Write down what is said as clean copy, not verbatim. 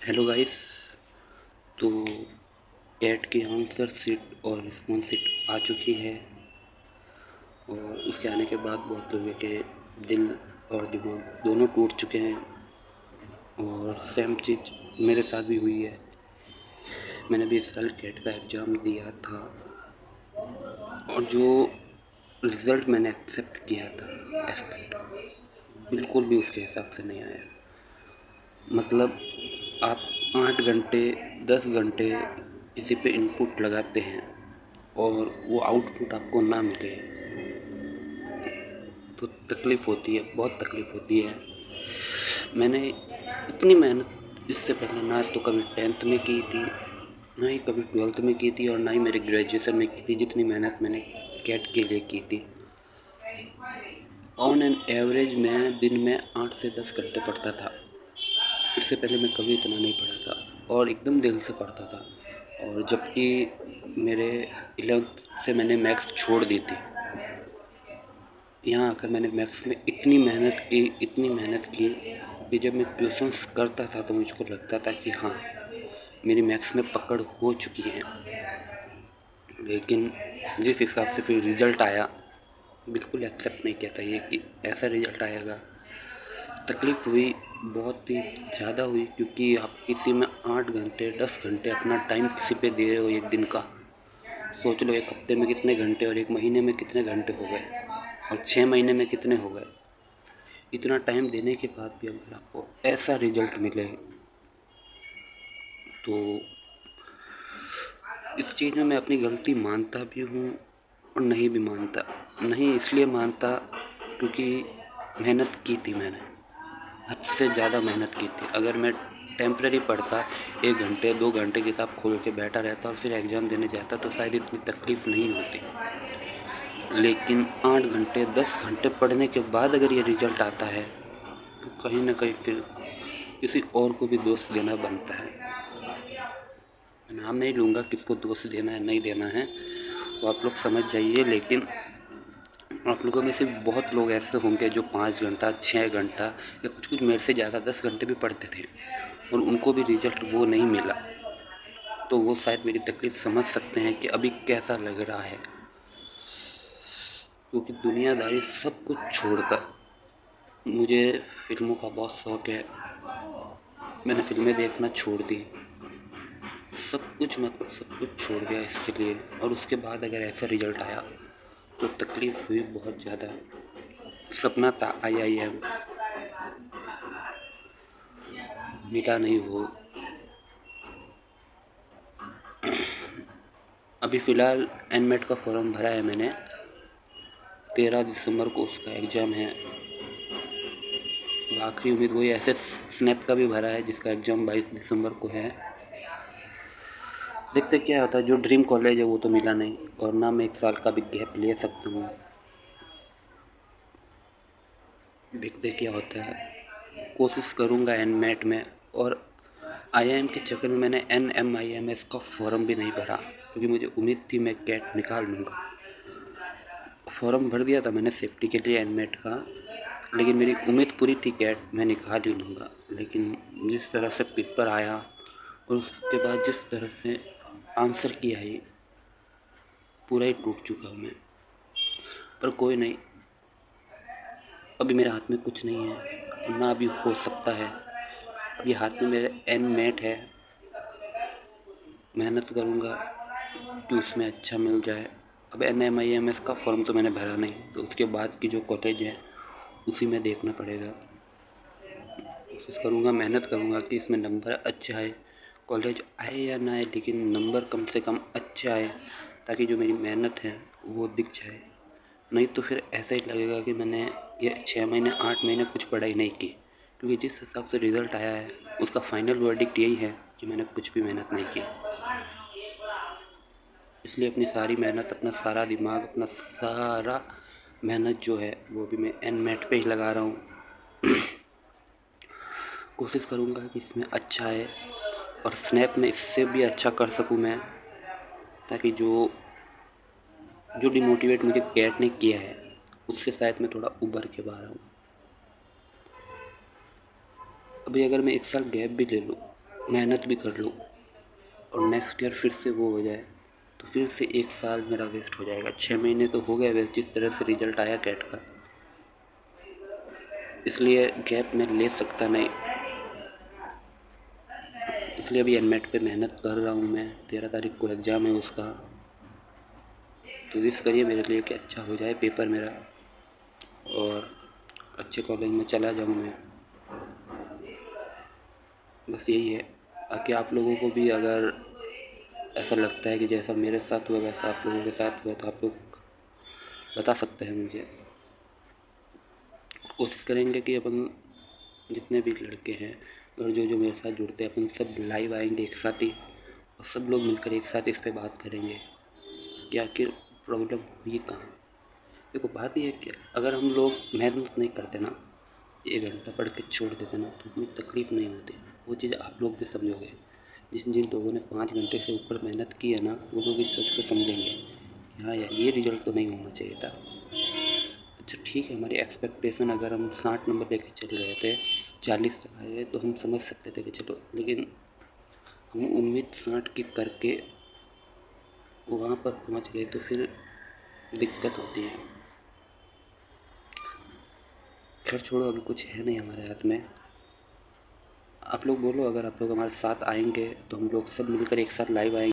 Hello guys. तो cat की answer sheet और रिस्पॉन्स सीट आ चुकी है और उसके आने के बाद बहुत लोगों के दिल और दिमाग दोनों टूट चुके हैं और सेम चीज़ मेरे साथ भी हुई है। मैंने भी इस साल कैट का एग्ज़ाम दिया था और जो रिज़ल्ट मैंने एक्सेप्ट किया था बिल्कुल भी उसके हिसाब से नहीं आया। मतलब आप 8 घंटे 10 घंटे किसी पे इनपुट लगाते हैं और वो आउटपुट आपको ना मिले तो तकलीफ़ होती है, बहुत तकलीफ़ होती है। मैंने इतनी मेहनत इससे पहले ना तो कभी 10th में की थी, ना ही कभी 12th में की थी और ना ही मेरे ग्रेजुएशन में की थी। जितनी मेहनत मैंने कैट के लिए की थी, ऑन एन एवरेज मैं दिन में 8 से 10 घंटे पढ़ता था। इससे पहले मैं कभी इतना नहीं पढ़ा था और एकदम दिल से पढ़ता था। और जबकि मेरे 11th से मैंने मैथ्स छोड़ दी थी, यहाँ आकर मैंने मैथ्स में इतनी मेहनत की कि जब मैं ट्यूशन्स करता था तो मुझको लगता था कि हाँ, मेरी मैथ्स में पकड़ हो चुकी है। लेकिन जिस हिसाब से फिर रिज़ल्ट आया, बिल्कुल एक्सेप्ट नहीं किया था ये कि ऐसा रिज़ल्ट आएगा। तकलीफ़ हुई, बहुत ही ज़्यादा हुई, क्योंकि आप किसी में 8 घंटे 10 घंटे अपना टाइम किसी पे दे रहे हो एक दिन का। सोच लो एक हफ्ते में कितने घंटे और एक महीने में कितने घंटे हो गए और 6 महीने में कितने हो गए। इतना टाइम देने के बाद भी अगर आपको ऐसा रिजल्ट मिले तो इस चीज़ में मैं अपनी गलती मानता भी हूँ और नहीं भी मानता। नहीं इसलिए मानता क्योंकि मेहनत की थी, मैंने हद से ज़्यादा मेहनत की थी। अगर मैं टेम्परेरी पढ़ता, 1 घंटे 2 घंटे किताब खोल के बैठा रहता और फिर एग्ज़ाम देने जाता तो शायद इतनी तकलीफ़ नहीं होती। लेकिन 8 घंटे 10 घंटे पढ़ने के बाद अगर ये रिज़ल्ट आता है तो कहीं न कहीं फिर किसी और को भी दोष देना बनता है। मैं नाम नहीं लूँगा किसको दोष देना है नहीं देना है, तो आप लोग समझ जाइए। लेकिन आप लोगों में से बहुत लोग ऐसे होंगे जो 5 घंटा 6 घंटा या कुछ मेरे से ज़्यादा 10 घंटे भी पढ़ते थे और उनको भी रिज़ल्ट वो नहीं मिला। तो वो शायद मेरी तकलीफ़ समझ सकते हैं कि अभी कैसा लग रहा है। क्योंकि दुनियादारी सब कुछ छोड़कर मुझे फ़िल्मों का बहुत शौक़ है। मैंने फ़िल्में देखना छोड़ दी, सब कुछ छोड़ दिया इसके लिए। और उसके बाद अगर ऐसा रिज़ल्ट आया तो तकलीफ़ हुई बहुत ज़्यादा। सपना था IIM, मिला नहीं वो। अभी फ़िलहाल एनमेट का फॉर्म भरा है मैंने, 13 दिसंबर को उसका एग्ज़ाम है। आखिरी उम्मीद वही। ऐसे स्नैप का भी भरा है जिसका एग्ज़ाम 22 दिसंबर को है। देखते क्या होता है। जो ड्रीम कॉलेज है वो तो मिला नहीं और ना मैं 1 साल का भी गैप ले सकता हूँ। देखते क्या होता है। कोशिश करूँगा एनमेट में। और IIM के चक्कर में मैंने NMIMS का फॉर्म भी नहीं भरा क्योंकि मुझे उम्मीद थी मैं कैट निकाल लूँगा। फॉर्म भर दिया था मैंने सेफ्टी के लिए एनमेट का, लेकिन मेरी उम्मीद पूरी थी कैट मैं निकाल ही लूँगा। लेकिन जिस तरह से पेपर आया और उसके बाद जिस तरह से आंसर की आई, पूरा ही टूट चुका हूँ मैं। पर कोई नहीं, अभी मेरे हाथ में कुछ नहीं है, ना अभी हो सकता है। अभी हाथ में मेरे एनमेट है, मेहनत करूँगा कि उसमें अच्छा मिल जाए। अब NMIMS का फॉर्म तो मैंने भरा नहीं, तो उसके बाद की जो कॉलेज है उसी में देखना पड़ेगा। कोशिश करूँगा, मेहनत करूँगा कि इसमें नंबर अच्छे आए। कॉलेज आए या ना आए, लेकिन नंबर कम से कम अच्छे आए ताकि जो मेरी मेहनत है वो दिख जाए। नहीं तो फिर ऐसा ही लगेगा कि मैंने ये 6 महीने 8 महीने कुछ पढ़ाई नहीं की। क्योंकि जिस हिसाब से रिज़ल्ट आया है उसका फाइनल वर्डिक्ट यही है कि मैंने कुछ भी मेहनत नहीं की। इसलिए अपनी सारी मेहनत, अपना सारा दिमाग, अपना सारा मेहनत जो है वो भी मैं एनमेट पे ही लगा रहा हूँ। कोशिश करूँगा कि इसमें अच्छा आए और स्नैप में इससे भी अच्छा कर सकूँ मैं, ताकि जो डिमोटिवेट मुझे कैट ने किया है उससे शायद मैं थोड़ा उभर के बाहर आऊँ। अभी अगर मैं 1 साल गैप भी ले लूँ मेहनत भी कर लूँ और नेक्स्ट ईयर फिर से वो हो जाए तो फिर से 1 साल मेरा वेस्ट हो जाएगा। 6 महीने तो हो गए वेस्ट जिस तरह से रिजल्ट आया कैट का, इसलिए गैप मैं ले सकता नहीं। इसलिए अभी एनमेट पे मेहनत कर रहा हूँ मैं। 13 तारीख को एग्ज़ाम है उसका, तो विश करिए मेरे लिए कि अच्छा हो जाए पेपर मेरा और अच्छे कॉलेज में चला जाऊँ मैं। बस यही है। बाकी आप लोगों को भी अगर ऐसा लगता है कि जैसा मेरे साथ हुआ वैसा आप लोगों के साथ हुआ तो आप लोग बता सकते हैं मुझे। कोशिश करेंगे कि अपन जितने भी लड़के हैं और जो मेरे साथ जुड़ते हैं अपन सब लाइव आएंगे एक साथ ही और सब लोग मिलकर एक साथ इस पे बात करेंगे कि आखिर प्रॉब्लम हुई कहाँ। देखो बात ये है कि अगर हम लोग मेहनत नहीं करते ना, 1 घंटा पढ़ के छोड़ देते ना तो उतनी तकलीफ नहीं होती। वो चीज़ आप लोग भी समझोगे। जिन लोगों ने 5 घंटे से ऊपर मेहनत की है ना वो लोग इस सोच को समझेंगे कि हाँ यार ये रिजल्ट तो नहीं होना चाहिए था। अच्छा ठीक है, हमारी एक्सपेक्टेशन अगर हम 60 नंबर लेके चल रहे थे, 40 तक आए तो हम समझ सकते थे कि चलो, लेकिन हम उम्मीद 60 की करके वहाँ पर पहुँच गए तो फिर दिक्कत होती है। खैर छोड़ो, अभी कुछ है नहीं हमारे हाथ में। आप लोग बोलो, अगर आप लोग हमारे साथ आएंगे तो हम लोग सब मिलकर एक साथ लाइव आएंगे।